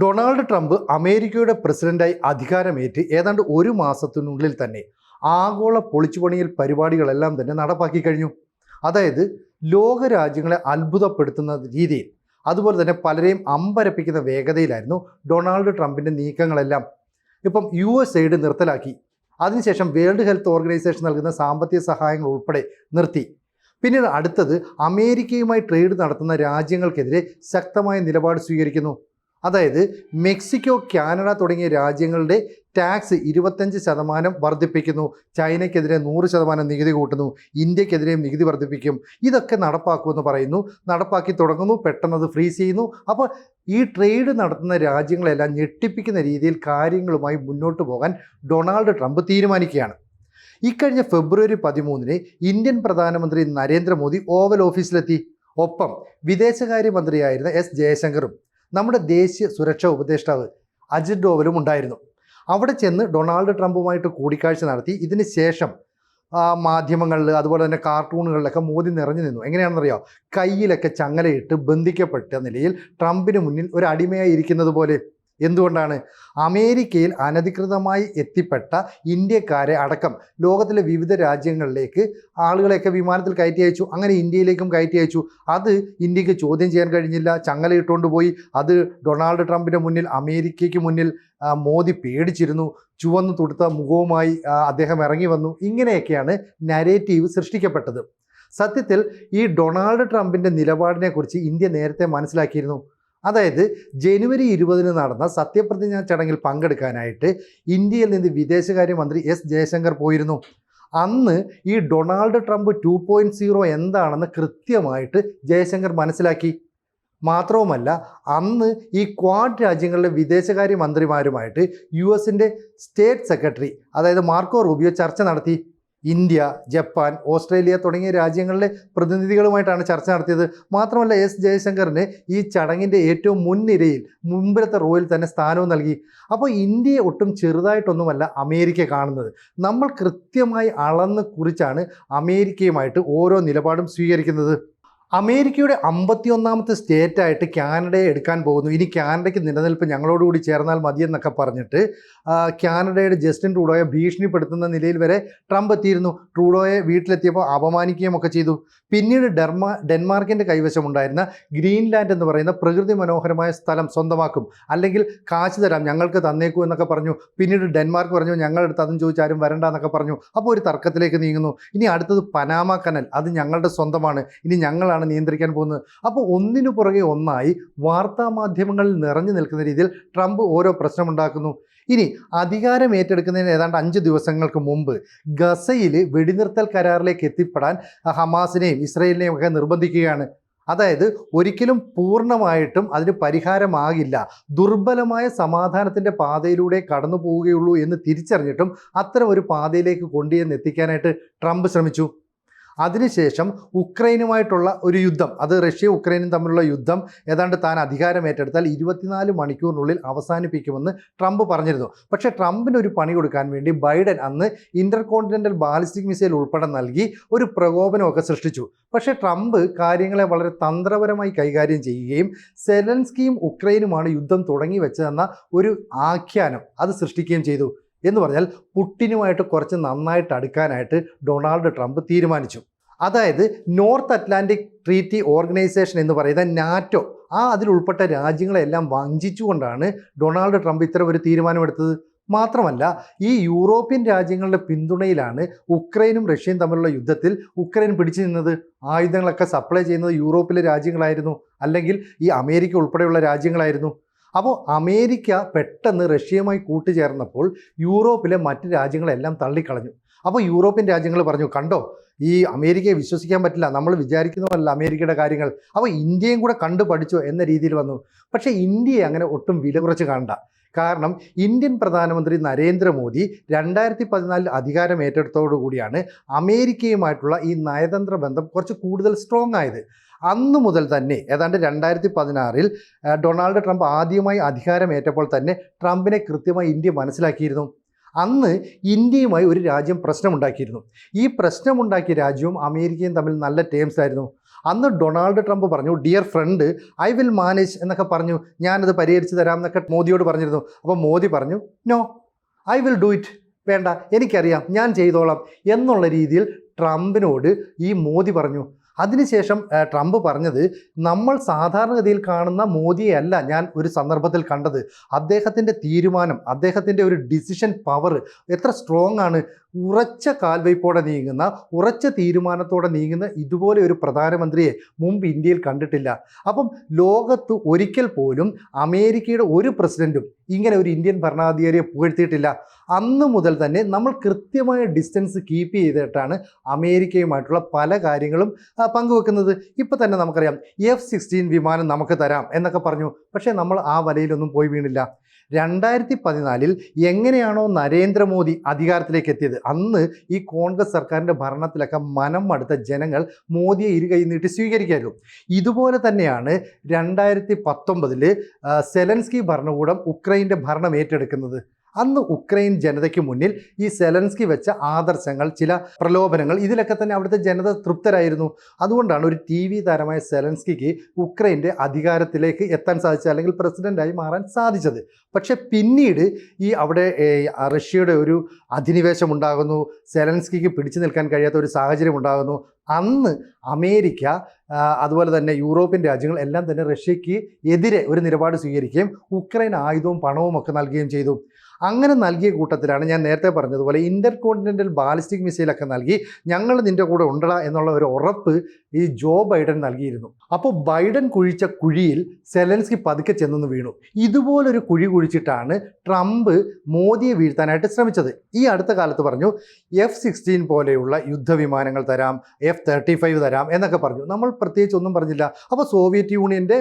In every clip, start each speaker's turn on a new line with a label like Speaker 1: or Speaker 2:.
Speaker 1: Donald Trump അമേരിക്കയുടെ പ്രസിഡന്റായി അധികാരമേറ്റ് ഏതാണ്ട് ഒരു മാസത്തിനുള്ളിൽ തന്നെ ആഗോള പൊളിച്ചുപണിയൽ പരിപാടികളെല്ലാം തന്നെ നടപ്പാക്കി കഴിഞ്ഞു. അതായത് ലോകരാജ്യങ്ങളെ അത്ഭുതപ്പെടുത്തുന്ന രീതിയിൽ, അതുപോലെ തന്നെ പലരെയും അമ്പരപ്പിക്കുന്ന വേഗതയിലായിരുന്നു ഡൊണാൾഡ് ട്രംപിൻ്റെ നീക്കങ്ങളെല്ലാം. ഇപ്പം USAID നിർത്തലാക്കി, അതിനുശേഷം വേൾഡ് ഹെൽത്ത് ഓർഗനൈസേഷൻ നൽകുന്ന സാമ്പത്തിക സഹായങ്ങൾ ഉൾപ്പെടെ നിർത്തി. പിന്നീട് അടുത്തത് അമേരിക്കയുമായി ട്രേഡ് നടത്തുന്ന രാജ്യങ്ങൾക്കെതിരെ ശക്തമായ നിലപാട് സ്വീകരിക്കുന്നു. അതായത് മെക്സിക്കോ, കാനഡ തുടങ്ങിയ രാജ്യങ്ങളുടെ ടാക്സ് 25% വർദ്ധിപ്പിക്കുന്നു. ചൈനയ്ക്കെതിരെ 100% നികുതി കൂട്ടുന്നു. ഇന്ത്യക്കെതിരെ നികുതി വർദ്ധിപ്പിക്കും. ഇതൊക്കെ നടപ്പാക്കുമെന്ന് പറയുന്നു. നടപ്പാക്കി തുടങ്ങുന്നു, പെട്ടെന്നത് ഫ്രീസ് ചെയ്യുന്നു. അപ്പോൾ ഈ ട്രേഡ് നടത്തുന്ന രാജ്യങ്ങളെല്ലാം ഞെട്ടിപ്പിക്കുന്ന രീതിയിൽ കാര്യങ്ങളുമായി മുന്നോട്ട് പോകാൻ ഡൊണാൾഡ് ട്രംപ് തീരുമാനിക്കുകയാണ്. ഇക്കഴിഞ്ഞ ഫെബ്രുവരി 13 ഇന്ത്യൻ പ്രധാനമന്ത്രി നരേന്ദ്രമോദി ഓവൽ ഓഫീസിലെത്തി. ഒപ്പം വിദേശകാര്യമന്ത്രിയായിരുന്ന S ജയശങ്കറും നമ്മുടെ ദേശീയ സുരക്ഷാ ഉപദേഷ്ടാവ് അജിത് ഡോവലും ഉണ്ടായിരുന്നു. അവിടെ ചെന്ന് ഡൊണാൾഡ് ട്രംപുമായിട്ട് കൂടിക്കാഴ്ച നടത്തി. ഇതിന് ശേഷം മാധ്യമങ്ങളിൽ, അതുപോലെ തന്നെ കാർട്ടൂണുകളിലൊക്കെ മോദി നിറഞ്ഞു നിന്നു. എങ്ങനെയാണെന്നറിയോ? കയ്യിലൊക്കെ ചങ്ങലയിട്ട് ബന്ധിക്കപ്പെട്ട നിലയിൽ ട്രംപിന് മുന്നിൽ ഒരു അടിമയായി ഇരിക്കുന്നത് പോലെ. എന്തുകൊണ്ടാണ്? അമേരിക്കയിൽ അനധികൃതമായി എത്തിപ്പെട്ട ഇന്ത്യക്കാരെ അടക്കം ലോകത്തിലെ വിവിധ രാജ്യങ്ങളിലേക്ക് ആളുകളെയൊക്കെ വിമാനത്തിൽ കയറ്റി അയച്ചു. അങ്ങനെ ഇന്ത്യയിലേക്കും കയറ്റി അയച്ചു. അത് ഇന്ത്യക്ക് ചോദ്യം ചെയ്യാൻ കഴിഞ്ഞില്ല, ചങ്ങലയിട്ടുകൊണ്ട് പോയി. അത് ഡൊണാൾഡ് ട്രംപിൻ്റെ മുന്നിൽ, അമേരിക്കയ്ക്ക് മുന്നിൽ മോദി പേടിച്ചിരുന്നു. ചുവന്നു തുടുത്ത മുഖവുമായി അദ്ദേഹം ഇറങ്ങി വന്നു. ഇങ്ങനെയൊക്കെയാണ് നരേറ്റീവ് സൃഷ്ടിക്കപ്പെട്ടത്. സത്യത്തിൽ ഈ ഡൊണാൾഡ് ട്രംപിൻ്റെ നിലപാടിനെക്കുറിച്ച് ഇന്ത്യ നേരത്തെ മനസ്സിലാക്കിയിരുന്നു. അതായത് ജനുവരി 20 നടന്ന സത്യപ്രതിജ്ഞാ ചടങ്ങിൽ പങ്കെടുക്കാനായിട്ട് ഇന്ത്യയിൽ നിന്ന് വിദേശകാര്യമന്ത്രി S ജയശങ്കർ പോയിരുന്നു. അന്ന് ഈ ഡൊണാൾഡ് ട്രംപ് 2.0 എന്താണെന്ന് കൃത്യമായിട്ട് ജയശങ്കർ മനസ്സിലാക്കി. മാത്രവുമല്ല, അന്ന് ഈ ക്വാഡ് രാജ്യങ്ങളിലെ വിദേശകാര്യമന്ത്രിമാരുമായിട്ട് US സ്റ്റേറ്റ് സെക്രട്ടറി, അതായത് മാർക്കോ റൂബിയോ ചർച്ച നടത്തി. ഇന്ത്യ, ജപ്പാൻ, ഓസ്ട്രേലിയ തുടങ്ങിയ രാജ്യങ്ങളിലെ പ്രതിനിധികളുമായിട്ടാണ് ചർച്ച നടത്തിയത്. മാത്രമല്ല, S ജയശങ്കറിന് ഈ ചടങ്ങിൻ്റെ ഏറ്റവും മുൻനിരയിൽ, മുമ്പിലത്തെ റോയിൽ തന്നെ സ്ഥാനവും നൽകി. അപ്പോൾ ഇന്ത്യയെ ഒട്ടും ചെറുതായിട്ടൊന്നുമല്ല അമേരിക്ക കാണുന്നത്. നമ്മൾ കൃത്യമായി അളന്ന് കുറിച്ചാണ് അമേരിക്കയുമായിട്ട് ഓരോ നിലപാടും സ്വീകരിക്കുന്നത്. അമേരിക്കയുടെ 51ാമത്തെ സ്റ്റേറ്റായിട്ട് കാനഡയെ എടുക്കാൻ പോകുന്നു. ഇനി കാനഡയ്ക്ക് നിലനിൽപ്പ് ഞങ്ങളോടുകൂടി ചേർന്നാൽ മതിയെന്നൊക്കെ പറഞ്ഞിട്ട് കാനഡയുടെ ജസ്റ്റിൻ ട്രൂഡോയെ ഭീഷണിപ്പെടുത്തുന്ന നിലയിൽ വരെ ട്രംപ് എത്തിയിരുന്നു. ട്രൂഡോയെ വീട്ടിലെത്തിയപ്പോൾ അപമാനിക്കുകയും ഒക്കെ ചെയ്തു. പിന്നീട് ഡെൻമാർക്കിൻ്റെ കൈവശമുണ്ടായിരുന്ന ഗ്രീൻലാൻഡ് എന്ന് പറയുന്ന പ്രകൃതി മനോഹരമായ സ്ഥലം സ്വന്തമാക്കും, അല്ലെങ്കിൽ കാശ് തരാം, ഞങ്ങൾക്ക് തന്നേക്കൂ എന്നൊക്കെ പറഞ്ഞു. പിന്നീട് ഡെൻമാർക്ക് പറഞ്ഞു ഞങ്ങളെടുത്ത് അതും ചോദിച്ചാരും വരണ്ട എന്നൊക്കെ പറഞ്ഞു. അപ്പോൾ ഒരു തർക്കത്തിലേക്ക് നീങ്ങുന്നു. ഇനി അടുത്തത് പനാമ കനൽ, അത് ഞങ്ങളുടെ സ്വന്തമാണ്, ഇനി ഞങ്ങളാണ് നിയന്ത്രിക്കാൻ പോകുന്നത്. അപ്പോൾ ഒന്നിനു പുറകെ ഒന്നായി വാർത്താ മാധ്യമങ്ങളിൽ നിറഞ്ഞു നിൽക്കുന്ന രീതിയിൽ ട്രംപ് ഓരോ പ്രശ്നമുണ്ടാക്കുന്നു. ഇനി അധികാരം ഏറ്റെടുക്കുന്നതിന് ഏതാണ്ട് 5 ദിവസങ്ങൾക്ക് മുമ്പ് ഗസയിൽ വെടിനിർത്തൽ കരാറിലേക്ക് എത്തിപ്പെടാൻ ഹമാസിനെയും ഇസ്രയേലിനെയും ഒക്കെ നിർബന്ധിക്കുകയാണ്. അതായത് ഒരിക്കലും പൂർണ്ണമായിട്ടും അതിന് പരിഹാരമാകില്ല, ദുർബലമായ സമാധാനത്തിൻ്റെ പാതയിലൂടെ കടന്നു പോവുകയുള്ളൂ എന്ന് തിരിച്ചറിഞ്ഞിട്ടും അത്തരം ഒരു പാതയിലേക്ക് കൊണ്ടുചെന്ന് എത്തിക്കാനായിട്ട് ട്രംപ് ശ്രമിച്ചു. അതിനുശേഷം ഉക്രൈനുമായിട്ടുള്ള ഒരു യുദ്ധം, അത് റഷ്യയും ഉക്രൈനും തമ്മിലുള്ള യുദ്ധം ഏതാണ്ട് താൻ അധികാരം ഏറ്റെടുത്താൽ 24 മണിക്കൂറിനുള്ളിൽ അവസാനിപ്പിക്കുമെന്ന് ട്രംപ് പറഞ്ഞിരുന്നു. പക്ഷേ ട്രംപിന് ഒരു പണി കൊടുക്കാൻ വേണ്ടി ബൈഡൻ അന്ന് ഇൻ്റർകോണ്ടിനെൻ്റൽ ബാലിസ്റ്റിക് മിസൈൽ ഉൾപ്പെടെ നൽകി ഒരു പ്രകോപനമൊക്കെ സൃഷ്ടിച്ചു. പക്ഷേ ട്രംപ് കാര്യങ്ങളെ വളരെ തന്ത്രപരമായി കൈകാര്യം ചെയ്യുകയും സെലൻസ്കിയും ഉക്രൈനുമാണ് യുദ്ധം തുടങ്ങി വെച്ചതെന്ന ഒരു ആഖ്യാനം അത് സൃഷ്ടിക്കുകയും ചെയ്തു. എന്ന് പറഞ്ഞാൽ പുട്ടിനുമായിട്ട് കുറച്ച് നന്നായിട്ട് അടുക്കാനായിട്ട് ഡൊണാൾഡ് ട്രംപ് തീരുമാനിച്ചു. അതായത് നോർത്ത് അറ്റ്ലാന്റിക് ട്രീറ്റി ഓർഗനൈസേഷൻ എന്ന് പറയുന്ന നാറ്റോ, അതിലുൾപ്പെട്ട രാജ്യങ്ങളെല്ലാം വഞ്ചിച്ചുകൊണ്ടാണ് ഡൊണാൾഡ് ട്രംപ് ഇത്തരം ഒരു തീരുമാനമെടുത്തത്. മാത്രമല്ല, ഈ യൂറോപ്യൻ രാജ്യങ്ങളുടെ പിന്തുണയിലാണ് ഉക്രൈനും റഷ്യയും തമ്മിലുള്ള യുദ്ധത്തിൽ ഉക്രൈൻ പിടിച്ചു നിന്നത്. ആയുധങ്ങളൊക്കെ സപ്ലൈ ചെയ്യുന്നത് യൂറോപ്പിലെ രാജ്യങ്ങളായിരുന്നു, അല്ലെങ്കിൽ ഈ അമേരിക്ക ഉൾപ്പെടെയുള്ള രാജ്യങ്ങളായിരുന്നു. അപ്പോൾ അമേരിക്ക പെട്ടെന്ന് റഷ്യയുമായി കൂട്ടുചേർന്നപ്പോൾ യൂറോപ്പിലെ മറ്റ് രാജ്യങ്ങളെല്ലാം തള്ളിക്കളഞ്ഞു. അപ്പോൾ യൂറോപ്യൻ രാജ്യങ്ങൾ പറഞ്ഞു, കണ്ടോ, ഈ അമേരിക്കയെ വിശ്വസിക്കാൻ പറ്റില്ല, നമ്മൾ വിചാരിക്കുന്നതല്ല അമേരിക്കയുടെ കാര്യങ്ങൾ. അപ്പോൾ ഇന്ത്യയും കൂടെ കണ്ടു പഠിച്ചോ എന്ന രീതിയിൽ വന്നു. പക്ഷേ ഇന്ത്യയെ അങ്ങനെ ഒട്ടും വില കുറച്ച് കാണണ്ട. കാരണം ഇന്ത്യൻ പ്രധാനമന്ത്രി നരേന്ദ്രമോദി 2014 അധികാരം ഏറ്റെടുത്തതോടുകൂടിയാണ് അമേരിക്കയുമായിട്ടുള്ള ഈ നയതന്ത്ര ബന്ധം കുറച്ച് കൂടുതൽ സ്ട്രോങ് ആയത്. അന്നു മുതൽ തന്നെ ഏതാണ്ട് 2016 ഡൊണാൾഡ് ട്രംപ് ആദ്യമായി അധികാരമേറ്റപ്പോൾ തന്നെ ട്രംപിനെ കൃത്യമായി ഇന്ത്യ മനസ്സിലാക്കിയിരുന്നു. അന്ന് ഇന്ത്യയുമായി ഒരു രാജ്യം പ്രശ്നമുണ്ടാക്കിയിരുന്നു. ഈ പ്രശ്നമുണ്ടാക്കിയ രാജ്യവും അമേരിക്കയും തമ്മിൽ നല്ല ടേംസ് ആയിരുന്നു. അന്ന് ഡൊണാൾഡ് ട്രംപ് പറഞ്ഞു, dear friend, I will manage എന്നൊക്കെ പറഞ്ഞു, ഞാനത് പരിഹരിച്ച് തരാം എന്നൊക്കെ മോദിയോട് പറഞ്ഞിരുന്നു. അപ്പോൾ മോദി പറഞ്ഞു, no, I will do it, വേണ്ട, എനിക്കറിയാം, ഞാൻ ചെയ്തോളാം എന്നുള്ള രീതിയിൽ ട്രംപിനോട് ഈ മോദി പറഞ്ഞു. അതിനുശേഷം ട്രംപ് പറഞ്ഞത്, നമ്മൾ സാധാരണഗതിയിൽ കാണുന്ന മോദിയെ അല്ല ഞാൻ ഒരു സന്ദർഭത്തിൽ കണ്ടത്. അദ്ദേഹത്തിൻ്റെ തീരുമാനം, അദ്ദേഹത്തിൻ്റെ ഒരു ഡിസിഷൻ പവർ എത്ര സ്ട്രോങ് ആണ്. ഉറച്ച കാൽവയ്പോടെ നീങ്ങുന്ന, ഉറച്ച തീരുമാനത്തോടെ നീങ്ങുന്ന ഇതുപോലെ ഒരു പ്രധാനമന്ത്രിയെ മുമ്പ് ഇന്ത്യയിൽ കണ്ടിട്ടില്ല. അപ്പം ലോകത്ത് ഒരിക്കൽ പോലും അമേരിക്കയുടെ ഒരു പ്രസിഡന്റും ഇങ്ങനെ ഒരു ഇന്ത്യൻ ഭരണാധികാരിയെ പുകഴ്ത്തിയിട്ടില്ല. അന്ന് മുതൽ തന്നെ നമ്മൾ കൃത്യമായ ഡിസ്റ്റൻസ് കീപ്പ് ചെയ്തിട്ടാണ് അമേരിക്കയുമായിട്ടുള്ള പല കാര്യങ്ങളും പങ്കുവെക്കുന്നത്. ഇപ്പം തന്നെ നമുക്കറിയാം, F-16 വിമാനം നമുക്ക് തരാം എന്നൊക്കെ പറഞ്ഞു. പക്ഷേ നമ്മൾ ആ വലയിലൊന്നും പോയി വീണില്ല. 2014 എങ്ങനെയാണോ നരേന്ദ്രമോദി അധികാരത്തിലേക്ക് എത്തിയത്, അന്ന് ഈ കോൺഗ്രസ് സർക്കാരിൻ്റെ ഭരണത്തിലൊക്കെ മനം മടുത്ത ജനങ്ങൾ മോദിയെ ഇരുകൈ നീട്ടി സ്വീകരിക്കായിരുന്നു. ഇതുപോലെ തന്നെയാണ് 2019 സെലൻസ്കി ഭരണകൂടം ഉക്രൈൻ്റെ ഭരണം ഏറ്റെടുക്കുന്നത്. അന്ന് ഉക്രൈൻ ജനതയ്ക്ക് മുന്നിൽ ഈ സെലൻസ്കി വെച്ച ആദർശങ്ങൾ, ചില പ്രലോഭനങ്ങൾ, ഇതിലൊക്കെ തന്നെ അവിടുത്തെ ജനത തൃപ്തരായിരുന്നു. അതുകൊണ്ടാണ് ഒരു TV താരമായ സെലൻസ്കിക്ക് ഉക്രൈൻ്റെ അധികാരത്തിലേക്ക് എത്താൻ സാധിച്ചത്, അല്ലെങ്കിൽ പ്രസിഡൻ്റായി മാറാൻ സാധിച്ചത്. പക്ഷെ പിന്നീട് ഈ അവിടെ റഷ്യയുടെ ഒരു അധിനിവേശം ഉണ്ടാകുന്നു, സെലൻസ്കിക്ക് പിടിച്ചു നിൽക്കാൻ കഴിയാത്ത ഒരു സാഹചര്യം ഉണ്ടാകുന്നു. അന്ന് അമേരിക്ക, അതുപോലെ തന്നെ യൂറോപ്യൻ രാജ്യങ്ങൾ എല്ലാം തന്നെ റഷ്യയ്ക്ക് എതിരെ ഒരു നിലപാട് സ്വീകരിക്കുകയും ഉക്രൈൻ ആയുധവും പണവും ഒക്കെ നൽകുകയും ചെയ്തു. അങ്ങനെ നൽകിയ കൂട്ടത്തിലാണ് ഞാൻ നേരത്തെ പറഞ്ഞതുപോലെ ഇന്റർ കോണ്ടിനെൻ്റൽ ബാലിസ്റ്റിക് മിസൈലൊക്കെ നൽകി ഞങ്ങൾ നിൻ്റെ കൂടെ ഉണ്ടടാ എന്നുള്ള ഒരു ഉറപ്പ് ഈ ജോ ബൈഡൻ നൽകിയിരുന്നു. അപ്പോൾ ബൈഡൻ കുഴിച്ച കുഴിയിൽ സെലൻസ്കി പതുക്കെ ചെന്നു വീണു. ഇതുപോലൊരു കുഴി കുഴിച്ചിട്ടാണ് ട്രംപ് മോദിയെ വീഴ്ത്താനായിട്ട് ശ്രമിച്ചത്. ഈ അടുത്ത കാലത്ത് പറഞ്ഞു, F-16 പോലെയുള്ള യുദ്ധവിമാനങ്ങൾ തരാം, F-35 തരാം എന്നൊക്കെ പറഞ്ഞു. നമ്മൾ പ്രത്യേകിച്ച് ഒന്നും പറഞ്ഞില്ല. അപ്പോൾ സോവിയറ്റ് യൂണിയൻ്റെ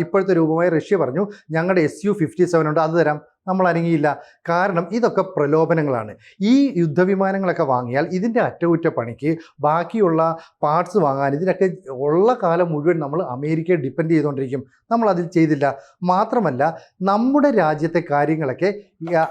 Speaker 1: ഇപ്പോഴത്തെ രൂപമായ റഷ്യ പറഞ്ഞു, ഞങ്ങളുടെ Su-57 ഉണ്ട്, അത് തരാം. നമ്മൾ അനങ്ങിയില്ല. കാരണം ഇതൊക്കെ പ്രലോഭനങ്ങളാണ്. ഈ യുദ്ധവിമാനങ്ങളൊക്കെ വാങ്ങിയാൽ ഇതിൻ്റെ അറ്റകുറ്റപ്പണിക്ക്, ബാക്കിയുള്ള പാർട്സ് വാങ്ങാൻ, ഇതിനൊക്കെ ഉള്ള കാലം മുഴുവൻ നമ്മൾ അമേരിക്കയെ ഡിപ്പെൻഡ് ചെയ്തുകൊണ്ടിരിക്കും. നമ്മളതിൽ ചെയ്തില്ല. മാത്രമല്ല, നമ്മുടെ രാജ്യത്തെ കാര്യങ്ങളൊക്കെ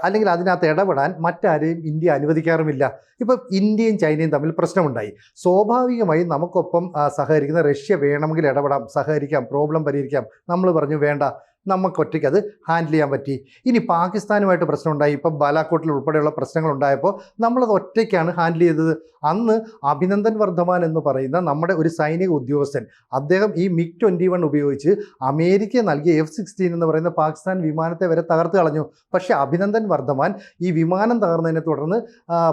Speaker 1: അല്ലെങ്കിൽ അതിനകത്ത് ഇടപെടാൻ മറ്റാരെയും ഇന്ത്യ അനുവദിക്കാറുമില്ല. ഇപ്പം ഇന്ത്യയും ചൈനയും തമ്മിൽ പ്രശ്നമുണ്ടായി. സ്വാഭാവികമായും നമുക്കൊപ്പം സഹകരിക്കുന്ന റഷ്യ വേണമെങ്കിൽ ഇടപെടാം, സഹകരിക്കാം, പ്രോബ്ലം പരിഹരിക്കാം. നമ്മൾ പറഞ്ഞു വേണ്ട, നമുക്കൊറ്റയ്ക്ക് അത് ഹാൻഡിൽ ചെയ്യാൻ പറ്റി. ഇനി പാകിസ്ഥാനുമായിട്ട് പ്രശ്നമുണ്ടായി. ഇപ്പം ബാലാക്കോട്ടിൽ ഉൾപ്പെടെയുള്ള പ്രശ്നങ്ങളുണ്ടായപ്പോൾ നമ്മളത് ഒറ്റയ്ക്കാണ് ഹാൻഡിൽ ചെയ്തത്. അന്ന് അഭിനന്ദൻ വർദ്ധമാൻ എന്ന് പറയുന്ന നമ്മുടെ ഒരു സൈനിക ഉദ്യോഗസ്ഥൻ, അദ്ദേഹം ഈ MiG-21 ഉപയോഗിച്ച് അമേരിക്ക നൽകിയ F-16 എന്ന് പറയുന്ന പാകിസ്ഥാൻ വിമാനത്തെ വരെ തകർത്ത് കളഞ്ഞു. പക്ഷേ അഭിനന്ദൻ വർദ്ധമാൻ ഈ വിമാനം തകർന്നതിനെ തുടർന്ന്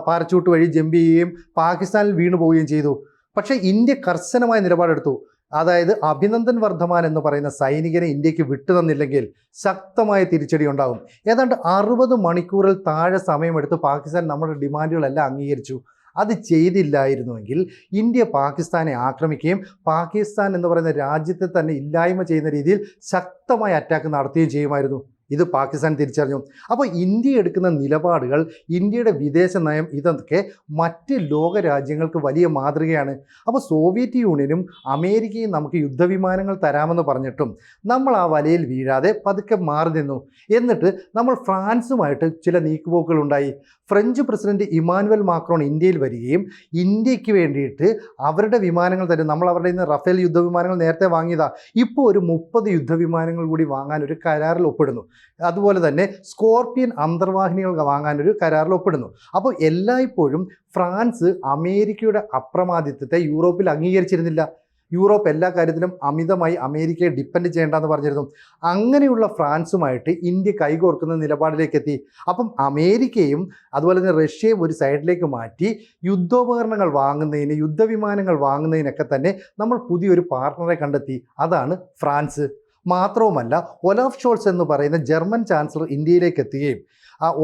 Speaker 1: പാരച്യൂട്ട് വഴി ജമ്പ് ചെയ്യുകയും പാകിസ്ഥാനിൽ വീണു പോവുകയും ചെയ്തു. പക്ഷേ ഇന്ത്യ കർശനമായ നിലപാടെടുത്തു. അതായത് അഭിനന്ദൻ വർദ്ധമാൻ എന്ന് പറയുന്ന സൈനികനെ ഇന്ത്യക്ക് വിട്ടുതന്നില്ലെങ്കിൽ ശക്തമായ തിരിച്ചടി ഉണ്ടാകും. ഏതാണ്ട് 60 മണിക്കൂറിൽ താഴെ സമയമെടുത്ത് പാകിസ്ഥാൻ നമ്മുടെ ഡിമാൻഡുകളെല്ലാം അംഗീകരിച്ചു. അത് ചെയ്തില്ലായിരുന്നുവെങ്കിൽ ഇന്ത്യ പാകിസ്ഥാനെ ആക്രമിക്കുകയും പാകിസ്ഥാൻ എന്ന് പറയുന്ന രാജ്യത്തെ തന്നെ ഇല്ലായ്മ ചെയ്യുന്ന രീതിയിൽ ശക്തമായ അറ്റാക്ക് നടത്തുകയും ചെയ്യുമായിരുന്നു. ഇത് പാകിസ്ഥാൻ തിരിച്ചറിഞ്ഞു. അപ്പോൾ ഇന്ത്യ എടുക്കുന്ന നിലപാടുകൾ, ഇന്ത്യയുടെ വിദേശ നയം, ഇതൊക്കെ മറ്റ് ലോക രാജ്യങ്ങൾക്ക് വലിയ മാതൃകയാണ്. അപ്പോൾ സോവിയറ്റ് യൂണിയനും അമേരിക്കയും നമുക്ക് യുദ്ധവിമാനങ്ങൾ തരാമെന്ന് പറഞ്ഞിട്ടും നമ്മൾ ആ വലയിൽ വീഴാതെ പതുക്കെ മാറി നിന്നു. എന്നിട്ട് നമ്മൾ ഫ്രാൻസുമായിട്ട് ചില നീക്കുപോക്കുകളുണ്ടായി. ഫ്രഞ്ച് പ്രസിഡന്റ് ഇമാനുവൽ മാക്രോൺ ഇന്ത്യയിൽ വരികയും ഇന്ത്യക്ക് വേണ്ടിയിട്ട് അവരുടെ വിമാനങ്ങൾ തരും. നമ്മൾ അവരുടെ നിന്ന് റഫേൽ യുദ്ധവിമാനങ്ങൾ നേരത്തെ വാങ്ങിയതാ. ഇപ്പോൾ ഒരു 30 യുദ്ധവിമാനങ്ങൾ കൂടി വാങ്ങാൻ ഒരു കരാറിൽ ഒപ്പിടുന്നു. അതുപോലെ തന്നെ സ്കോർപിയൻ അന്തർവാഹിനികൾ വാങ്ങാനൊരു കരാറിൽ ഒപ്പിടുന്നു. അപ്പോൾ എല്ലായ്പ്പോഴും ഫ്രാൻസ് അമേരിക്കയുടെ അപ്രമാദിത്വത്തെ യൂറോപ്പിൽ അംഗീകരിച്ചിരുന്നില്ല. യൂറോപ്പ് എല്ലാ കാര്യത്തിലും അമിതമായി അമേരിക്കയെ ഡിപ്പെൻഡ് ചെയ്യേണ്ടെന്ന് പറഞ്ഞിരുന്നു. അങ്ങനെയുള്ള ഫ്രാൻസുമായിട്ട് ഇന്ത്യ കൈകോർക്കുന്ന നിലപാടിലേക്ക് എത്തി. അപ്പം അമേരിക്കയും അതുപോലെ തന്നെ റഷ്യയും ഒരു സൈഡിലേക്ക് മാറ്റി യുദ്ധോപകരണങ്ങൾ വാങ്ങുന്നതിന്, യുദ്ധവിമാനങ്ങൾ വാങ്ങുന്നതിനൊക്കെ തന്നെ നമ്മൾ പുതിയൊരു പാർട്ട്ണറെ കണ്ടെത്തി. അതാണ് ഫ്രാൻസ്. മാത്രവുമല്ല, ഒലാഫ് ഷോൾസ് എന്ന് പറയുന്ന ജർമ്മൻ ചാൻസലർ ഇന്ത്യയിലേക്ക് എത്തുകയും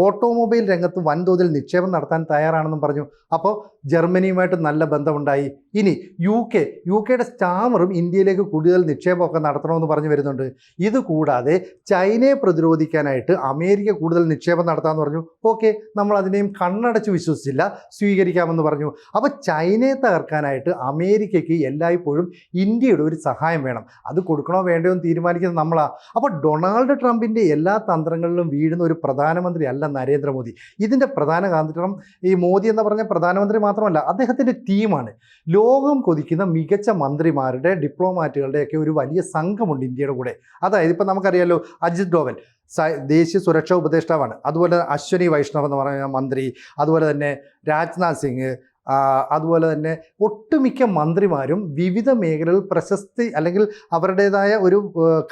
Speaker 1: ഓട്ടോമൊബൈൽ രംഗത്ത് വൻതോതിൽ നിക്ഷേപം നടത്താൻ തയ്യാറാണെന്നും പറഞ്ഞു. അപ്പോൾ ജർമ്മനിയുമായിട്ട് നല്ല ബന്ധമുണ്ടായി. ഇനി യു കെയുടെ സ്റ്റാമറും ഇന്ത്യയിലേക്ക് കൂടുതൽ നിക്ഷേപമൊക്കെ നടത്തണമെന്ന് പറഞ്ഞു വരുന്നുണ്ട്. ഇതുകൂടാതെ ചൈനയെ പ്രതിരോധിക്കാനായിട്ട് അമേരിക്ക കൂടുതൽ നിക്ഷേപം നടത്താമെന്ന് പറഞ്ഞു. ഓക്കെ, നമ്മൾ അതിനെയും കണ്ണടച്ച് വിശ്വസിച്ചില്ല, സ്വീകരിക്കാമെന്ന് പറഞ്ഞു. അപ്പോൾ ചൈനയെ തകർക്കാനായിട്ട് അമേരിക്കയ്ക്ക് എല്ലായ്പ്പോഴും ഇന്ത്യയുടെ ഒരു സഹായം വേണം. അത് കൊടുക്കണോ വേണ്ടയോ എന്ന് തീരുമാനിക്കുന്നത് നമ്മളാണ്. അപ്പോൾ ഡൊണാൾഡ് ട്രംപിൻ്റെ എല്ലാ തന്ത്രങ്ങളിലും വീഴുന്ന ഒരു പ്രധാനമന്ത്രി അല്ല നരേന്ദ്രമോദി. ഇതിൻ്റെ പ്രധാന കാരണം ഈ മോദി എന്ന് പറഞ്ഞ പ്രധാനമന്ത്രി മാത്രമല്ല, അദ്ദേഹത്തിൻ്റെ ടീമാണ്. ലോകം കൊതിക്കുന്ന മികച്ച മന്ത്രിമാരുടെ ഡിപ്ലോമാറ്റുകളുടെയൊക്കെ ഒരു വലിയ സംഘമുണ്ട് ഇന്ത്യയുടെ കൂടെ. അതായത് ഇപ്പം നമുക്കറിയാലോ, അജിത് ഡോവൽ ദേശീയ സുരക്ഷാ ഉപദേഷ്ടാവാണ്. അതുപോലെ അശ്വനി വൈഷ്ണവ് എന്ന് പറയുന്ന മന്ത്രി, അതുപോലെ തന്നെ രാജ്നാഥ് സിംഗ്, അതുപോലെ തന്നെ ഒട്ടുമിക്ക മന്ത്രിമാരും വിവിധ മേഖലകളിൽ പ്രശസ്തി അല്ലെങ്കിൽ അവരുടേതായ ഒരു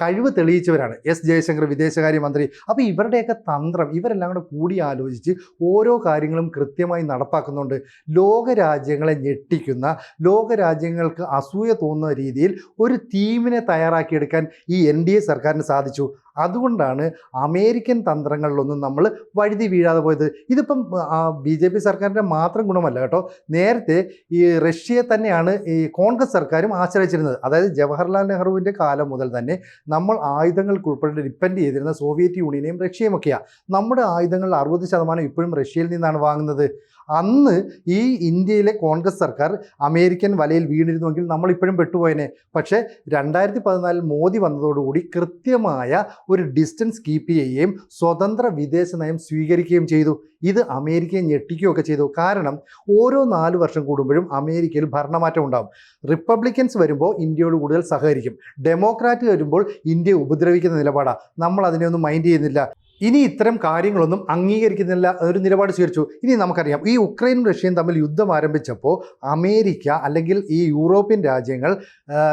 Speaker 1: കഴിവ് തെളിയിച്ചവരാണ്. എസ് ജയശങ്കർ വിദേശകാര്യമന്ത്രി. അപ്പോൾ ഇവരുടെയൊക്കെ തന്ത്രം ഇവരെല്ലാം കൂടി ആലോചിച്ച് ഓരോ കാര്യങ്ങളും കൃത്യമായി നടപ്പാക്കുന്നുണ്ട്. ലോകരാജ്യങ്ങളെ ഞെട്ടിക്കുന്ന, ലോകരാജ്യങ്ങൾക്ക് അസൂയ തോന്നുന്ന രീതിയിൽ ഒരു ടീമിനെ തയ്യാറാക്കിയെടുക്കാൻ ഈ NDA സർക്കാരിന് സാധിച്ചു. അതുകൊണ്ടാണ് അമേരിക്കൻ തന്ത്രങ്ങളിലൊന്നും നമ്മൾ വഴുതി വീഴാതെ പോയത്. ഇതിപ്പം BJP സർക്കാരിൻ്റെ മാത്രം ഗുണമല്ല കേട്ടോ. നേരത്തെ ഈ റഷ്യയെ തന്നെയാണ് ഈ കോൺഗ്രസ് സർക്കാരും ആശ്രയിച്ചിരുന്നത്. അതായത് ജവഹർലാൽ നെഹ്റുവിൻ്റെ കാലം മുതൽ തന്നെ നമ്മൾ ആയുധങ്ങൾക്ക് ഉൾപ്പെടെ ഡിപ്പെൻഡ് ചെയ്തിരുന്ന സോവിയറ്റ് യൂണിയനെയും റഷ്യയുമൊക്കെയാണ്. നമ്മുടെ ആയുധങ്ങൾ 60% ഇപ്പോഴും റഷ്യയിൽ നിന്നാണ് വാങ്ങുന്നത്. അന്ന് ഈ ഇന്ത്യയിലെ കോൺഗ്രസ് സർക്കാർ അമേരിക്കൻ വലയിൽ വീണിരുന്നുവെങ്കിൽ നമ്മളിപ്പോഴും പെട്ടുപോയനെ. പക്ഷേ 2014 മോദി വന്നതോടുകൂടി കൃത്യമായ ഒരു ഡിസ്റ്റൻസ് കീപ്പ് ചെയ്യുകയും സ്വതന്ത്ര വിദേശ നയം സ്വീകരിക്കുകയും ചെയ്തു. ഇത് അമേരിക്കയെ ഞെട്ടിക്കുകയൊക്കെ ചെയ്തു. കാരണം ഓരോ 4 വർഷം കൂടുമ്പോഴും അമേരിക്കയിൽ ഭരണമാറ്റം ഉണ്ടാകും. റിപ്പബ്ലിക്കൻസ് വരുമ്പോൾ ഇന്ത്യയോട് കൂടുതൽ സഹകരിക്കും, ഡെമോക്രാറ്റ് വരുമ്പോൾ ഇന്ത്യയെ ഉപദ്രവിക്കുന്ന നിലപാടാണ്. നമ്മൾ അതിനെയൊന്നും മൈൻഡ് ചെയ്യുന്നില്ല. ഇനി ഇത്തരം കാര്യങ്ങളൊന്നും അംഗീകരിക്കുന്നില്ല ഒരു നിലപാട് സ്വീകരിച്ചു. ഇനി നമുക്കറിയാം, ഈ ഉക്രൈനും റഷ്യയും തമ്മിൽ യുദ്ധം ആരംഭിച്ചപ്പോൾ അമേരിക്ക അല്ലെങ്കിൽ ഈ യൂറോപ്യൻ രാജ്യങ്ങൾ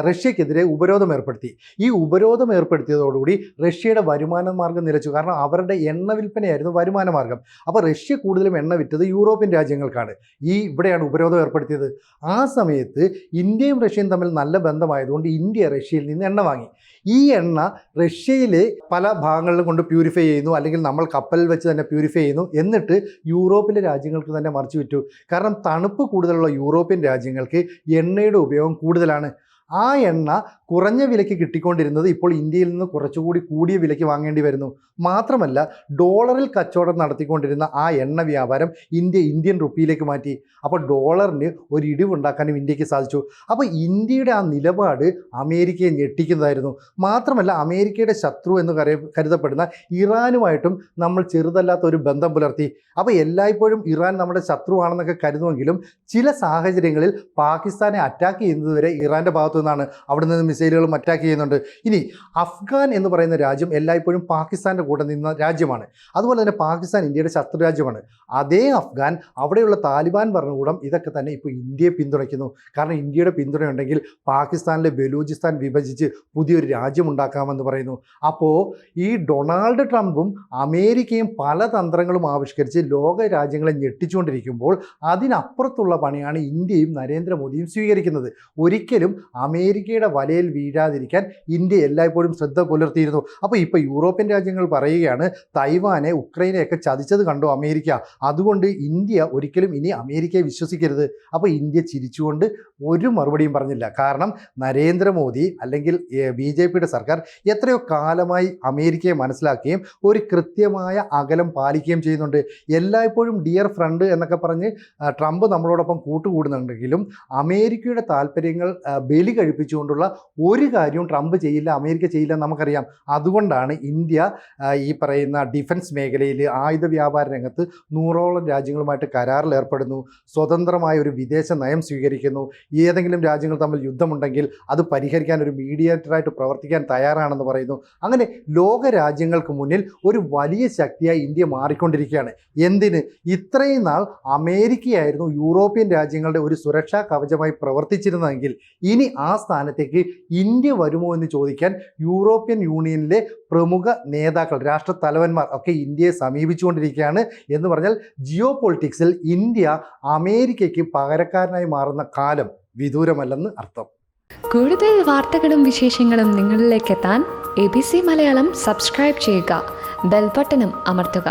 Speaker 1: റഷ്യക്കെതിരെ ഉപരോധം ഏർപ്പെടുത്തി. ഈ ഉപരോധം ഏർപ്പെടുത്തിയതോടുകൂടി റഷ്യയുടെ വരുമാന മാർഗ്ഗം നിലച്ചു. കാരണം അവരുടെ എണ്ണ വിൽപ്പനയായിരുന്നു വരുമാന മാർഗ്ഗം. അപ്പോൾ റഷ്യ കൂടുതലും എണ്ണ വിറ്റത് യൂറോപ്യൻ രാജ്യങ്ങൾക്കാണ്. ഇവിടെയാണ് ഉപരോധം ഏർപ്പെടുത്തിയത്. ആ സമയത്ത് ഇന്ത്യയും റഷ്യയും തമ്മിൽ നല്ല ബന്ധമായതുകൊണ്ട് ഇന്ത്യ റഷ്യയിൽ നിന്ന് എണ്ണ വാങ്ങി. ഈ എണ്ണ റഷ്യയിലെ പല ഭാഗങ്ങളിലും കൊണ്ട് പ്യൂരിഫൈ ചെയ്യുന്നു, അല്ലെങ്കിൽ നമ്മൾ കപ്പലിൽ വെച്ച് തന്നെ പ്യൂരിഫൈ ചെയ്യുന്നു. എന്നിട്ട് യൂറോപ്പിലെ രാജ്യങ്ങൾക്ക് തന്നെ മറിച്ചു വിറ്റു. കാരണം തണുപ്പ് കൂടുതലുള്ള യൂറോപ്യൻ രാജ്യങ്ങൾക്ക് എണ്ണയുടെ ഉപയോഗം കൂടുതലാണ്. ആ എണ്ണ കുറഞ്ഞ വിലയ്ക്ക് കിട്ടിക്കൊണ്ടിരുന്നത് ഇപ്പോൾ ഇന്ത്യയിൽ നിന്ന് കുറച്ചുകൂടി കൂടിയ വിലയ്ക്ക് വാങ്ങേണ്ടി വരുന്നു. മാത്രമല്ല, ഡോളറിൽ കച്ചവടം നടത്തിക്കൊണ്ടിരുന്ന ആ എണ്ണ വ്യാപാരം ഇന്ത്യൻ റുപ്പിയിലേക്ക് മാറ്റി. അപ്പോൾ ഡോളറിന് ഒരു ഇടിവുണ്ടാക്കാനും ഇന്ത്യക്ക് സാധിച്ചു. അപ്പോൾ ഇന്ത്യയുടെ ആ നിലപാട് അമേരിക്കയെ ഞെട്ടിക്കുന്നതായിരുന്നു. മാത്രമല്ല, അമേരിക്കയുടെ ശത്രു എന്ന് കരുതപ്പെടുന്ന ഇറാനുമായിട്ടും നമ്മൾ ചെറുതല്ലാത്ത ഒരു ബന്ധം പുലർത്തി. അപ്പോൾ എല്ലായ്പ്പോഴും ഇറാൻ നമ്മുടെ ശത്രുവാണെന്നൊക്കെ കരുതുമെങ്കിലും ചില സാഹചര്യങ്ങളിൽ പാകിസ്ഥാനെ അറ്റാക്ക് ചെയ്യുന്നതുവരെ ഇറാൻ്റെ ഭാഗത്തു നിന്നാണ്. അവിടെ നിന്ന് മിസൈലുകളും അറ്റാക്ക് ചെയ്യുന്നുണ്ട്. ഇനി അഫ്ഗാൻ എന്ന് പറയുന്ന രാജ്യം എല്ലായ്പ്പോഴും പാകിസ്ഥാൻ്റെ കൂടെ നിന്ന രാജ്യമാണ്. അതുപോലെ തന്നെ പാകിസ്ഥാൻ ഇന്ത്യയുടെ ശത്രു രാജ്യമാണ്. അതേ അഫ്ഗാൻ, അവിടെയുള്ള താലിബാൻ ഭരണകൂടം ഇതൊക്കെ തന്നെ ഇപ്പോൾ ഇന്ത്യയെ പിന്തുണയ്ക്കുന്നു. കാരണം ഇന്ത്യയുടെ പിന്തുണയുണ്ടെങ്കിൽ പാകിസ്ഥാനിലെ ബലൂചിസ്ഥാൻ വിഭജിച്ച് പുതിയൊരു രാജ്യമുണ്ടാക്കാമെന്ന് പറയുന്നു. അപ്പോൾ ഈ ഡൊണാൾഡ് ട്രംപും അമേരിക്കയും പല തന്ത്രങ്ങളും ആവിഷ്കരിച്ച് ലോക രാജ്യങ്ങളെ ഞെട്ടിച്ചുകൊണ്ടിരിക്കുമ്പോൾ അതിനപ്പുറത്തുള്ള പണിയാണ് ഇന്ത്യയും നരേന്ദ്രമോദിയും സ്വീകരിക്കുന്നത്. ഒരിക്കലും അമേരിക്കയുടെ വലയിൽ വീഴാതിരിക്കാൻ ഇന്ത്യ എല്ലായ്പ്പോഴും ശ്രദ്ധ പുലർത്തിയിരുന്നു. അപ്പോൾ ഇപ്പോൾ യൂറോപ്യൻ രാജ്യങ്ങൾ പറയുകയാണ്, തൈവാനെ ഉക്രൈനെയൊക്കെ ചതിച്ചത് കണ്ടോ അമേരിക്ക, അതുകൊണ്ട് ഇന്ത്യ ഒരിക്കലും ഇനി അമേരിക്കയെ വിശ്വസിക്കരുത്. അപ്പോൾ ഇന്ത്യ ചിരിച്ചുകൊണ്ട് ഒരു മറുപടിയും പറഞ്ഞില്ല. കാരണം നരേന്ദ്രമോദി അല്ലെങ്കിൽ BJPയുടെ സർക്കാർ എത്രയോ കാലമായി അമേരിക്കയെ മനസ്സിലാക്കുകയും ഒരു കൃത്യമായ അകലം പാലിക്കുകയും ചെയ്യുന്നുണ്ട്. എല്ലായ്പ്പോഴും ഡിയർ ഫ്രണ്ട് എന്നൊക്കെ പറഞ്ഞ് ട്രംപ് നമ്മളോടൊപ്പം കൂട്ടുകൂടുന്നുണ്ടെങ്കിലും അമേരിക്കയുടെ താല്പര്യങ്ങൾ ബലി കഴിപ്പിച്ചുകൊണ്ടുള്ള ഒരു കാര്യവും ട്രംപ് ചെയ്യില്ല, അമേരിക്ക ചെയ്യില്ല നമുക്കറിയാം. അതുകൊണ്ടാണ് ഇന്ത്യ ഈ പറയുന്ന ഡിഫൻസ് മേഖലയിൽ ആയുധ വ്യാപാര രംഗത്ത് 100ഓളം രാജ്യങ്ങളുമായിട്ട് കരാറിൽ ഏർപ്പെടുന്നു, സ്വതന്ത്രമായ ഒരു വിദേശ നയം സ്വീകരിക്കുന്നു. ഏതെങ്കിലും രാജ്യങ്ങൾ തമ്മിൽ യുദ്ധമുണ്ടെങ്കിൽ അത് പരിഹരിക്കാൻ ഒരു മീഡിയേറ്ററായിട്ട് പ്രവർത്തിക്കാൻ തയ്യാറാണെന്ന് പറയുന്നു. അങ്ങനെ ലോക രാജ്യങ്ങൾക്ക് മുന്നിൽ ഒരു വലിയ ശക്തിയായി ഇന്ത്യ മാറിക്കൊണ്ടിരിക്കുകയാണ്. എന്തിന്? ഇത്രയും നാൾ അമേരിക്കയായിരുന്നു യൂറോപ്യൻ രാജ്യങ്ങളുടെ ഒരു സുരക്ഷാ കവചമായി പ്രവർത്തിച്ചിരുന്നതെങ്കിൽ ഇനി ആ സ്ഥാനത്തേക്ക് ഇന്ത്യ വരുമോ എന്ന് ചോദിക്കാൻ യൂറോപ്യൻ യൂണിയനിലെ പ്രമുഖ നേതാക്കൾ, രാഷ്ട്രത്തലവന്മാർ ഒക്കെ ഇന്ത്യയെ സമീപിച്ചുകൊണ്ടിരിക്കുകയാണ്. എന്ന് പറഞ്ഞാൽ ജിയോ പൊളിറ്റിക്സിൽ ഇന്ത്യ അമേരിക്കയ്ക്ക് പകരക്കാരനായി മാറുന്ന കാലം വിദൂരമല്ലെന്ന് അർത്ഥം.
Speaker 2: കൂടുതൽ വാർത്തകളും വിശേഷങ്ങളും നിങ്ങളിലേക്ക് എത്താൻ ABC മലയാളം സബ്സ്ക്രൈബ് ചെയ്യുക, ബെൽ ബട്ടണും അമർത്തുക.